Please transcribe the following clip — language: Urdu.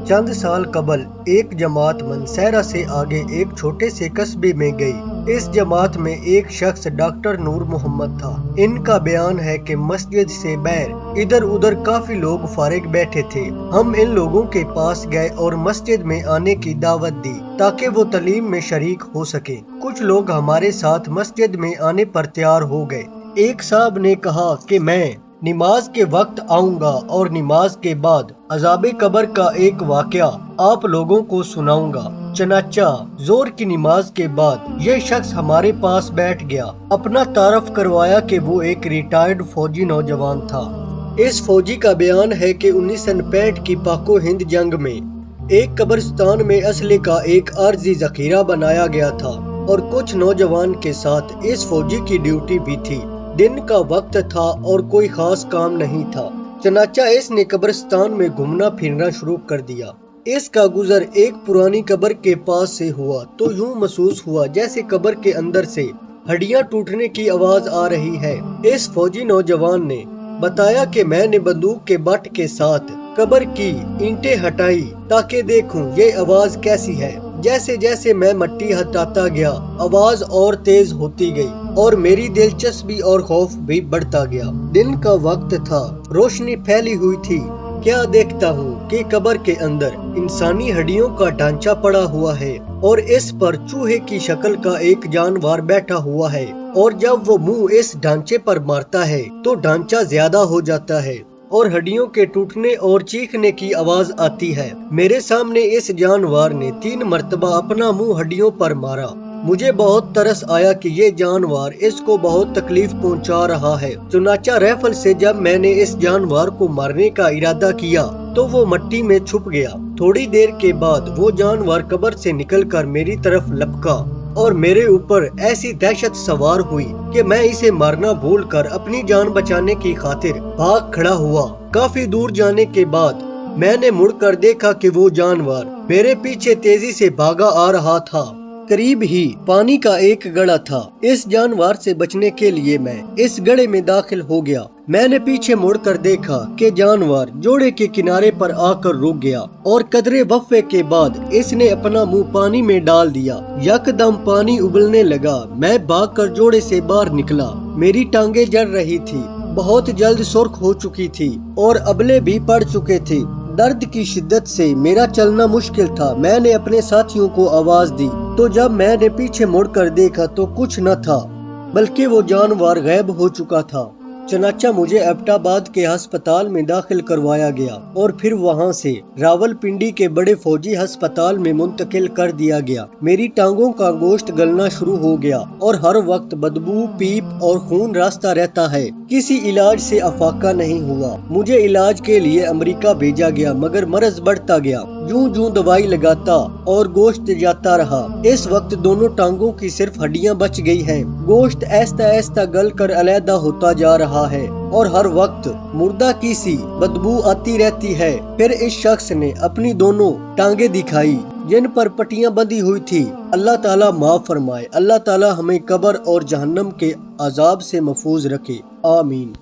چند سال قبل ایک جماعت منصیرہ سے آگے ایک چھوٹے سے قصبے میں گئی۔ اس جماعت میں ایک شخص ڈاکٹر نور محمد تھا۔ ان کا بیان ہے کہ مسجد سے باہر ادھر ادھر کافی لوگ فارغ بیٹھے تھے۔ ہم ان لوگوں کے پاس گئے اور مسجد میں آنے کی دعوت دی تاکہ وہ تعلیم میں شریک ہو سکیں۔ کچھ لوگ ہمارے ساتھ مسجد میں آنے پر تیار ہو گئے۔ ایک صاحب نے کہا کہ میں نماز کے وقت آؤں گا اور نماز کے بعد عذاب قبر کا ایک واقعہ آپ لوگوں کو سناؤں گا۔ چنانچہ زور کی نماز کے بعد یہ شخص ہمارے پاس بیٹھ گیا۔ اپنا تعارف کروایا کہ وہ ایک ریٹائرڈ فوجی نوجوان تھا۔ اس فوجی کا بیان ہے کہ 1965 کی پاک و ہند جنگ میں ایک قبرستان میں اسلحے کا ایک عارضی ذخیرہ بنایا گیا تھا اور کچھ نوجوان کے ساتھ اس فوجی کی ڈیوٹی بھی تھی۔ دن کا وقت تھا اور کوئی خاص کام نہیں تھا، چنانچہ اس نے قبرستان میں گھومنا پھرنا شروع کر دیا۔ اس کا گزر ایک پرانی قبر کے پاس سے ہوا تو یوں محسوس ہوا جیسے قبر کے اندر سے ہڈیاں ٹوٹنے کی آواز آ رہی ہے۔ اس فوجی نوجوان نے بتایا کہ میں نے بندوق کے بٹ کے ساتھ قبر کی اینٹیں ہٹائی تاکہ دیکھوں یہ آواز کیسی ہے۔ جیسے جیسے میں مٹی ہٹاتا گیا آواز اور تیز ہوتی گئی اور میری دلچسپی اور خوف بھی بڑھتا گیا۔ دن کا وقت تھا، روشنی پھیلی ہوئی تھی۔ کیا دیکھتا ہوں کہ قبر کے اندر انسانی ہڈیوں کا ڈھانچہ پڑا ہوا ہے اور اس پر چوہے کی شکل کا ایک جانور بیٹھا ہوا ہے، اور جب وہ منہ اس ڈھانچے پر مارتا ہے تو ڈھانچہ زیادہ ہو جاتا ہے اور ہڈیوں کے ٹوٹنے اور چیخنے کی آواز آتی ہے۔ میرے سامنے اس جانور نے 3 مرتبہ اپنا منہ ہڈیوں پر مارا۔ مجھے بہت ترس آیا کہ یہ جانور اس کو بہت تکلیف پہنچا رہا ہے، چنانچہ ریفل سے جب میں نے اس جانور کو مارنے کا ارادہ کیا تو وہ مٹی میں چھپ گیا۔ تھوڑی دیر کے بعد وہ جانور قبر سے نکل کر میری طرف لپکا اور میرے اوپر ایسی دہشت سوار ہوئی کہ میں اسے مارنا بھول کر اپنی جان بچانے کی خاطر بھاگ کھڑا ہوا۔ کافی دور جانے کے بعد میں نے مڑ کر دیکھا کہ وہ جانور میرے پیچھے تیزی سے بھاگا آ رہا تھا۔ قریب ہی پانی کا ایک گڑھا تھا۔ اس جانور سے بچنے کے لیے میں اس گڑھے میں داخل ہو گیا۔ میں نے پیچھے مڑ کر دیکھا کہ جانور جوڑے کے کنارے پر آ کر رک گیا اور قدرے وقفے کے بعد اس نے اپنا منہ پانی میں ڈال دیا۔ یکدم پانی ابلنے لگا۔ میں بھاگ کر جوڑے سے باہر نکلا۔ میری ٹانگیں جل رہی تھی، بہت جلد سرخ ہو چکی تھی اور ابلے بھی پڑ چکے تھے۔ درد کی شدت سے میرا چلنا مشکل تھا۔ میں نے اپنے ساتھیوں کو آواز دی تو جب میں نے پیچھے مڑ کر دیکھا تو کچھ نہ تھا بلکہ وہ جانور غائب ہو چکا تھا۔ چنانچہ مجھے ایبٹ آباد کے ہسپتال میں داخل کروایا گیا اور پھر وہاں سے راولپنڈی کے بڑے فوجی ہسپتال میں منتقل کر دیا گیا۔ میری ٹانگوں کا گوشت گلنا شروع ہو گیا اور ہر وقت بدبو، پیپ اور خون راستہ رہتا ہے۔ کسی علاج سے افاقہ نہیں ہوا۔ مجھے علاج کے لیے امریکہ بھیجا گیا مگر مرض بڑھتا گیا۔ جوں جوں دوائی لگاتا اور گوشت جاتا رہا۔ اس وقت دونوں ٹانگوں کی صرف ہڈیاں بچ گئی ہیں۔ گوشت آہستہ آہستہ گل کر علیحدہ ہوتا جا رہا ہے اور ہر وقت مردہ کی سی بدبو آتی رہتی ہے۔ پھر اس شخص نے اپنی دونوں ٹانگیں دکھائی جن پر پٹیاں بندھی ہوئی تھی۔ اللہ تعالیٰ معاف فرمائے۔ اللہ تعالیٰ ہمیں قبر اور جہنم کے عذاب سے محفوظ رکھے، آمین۔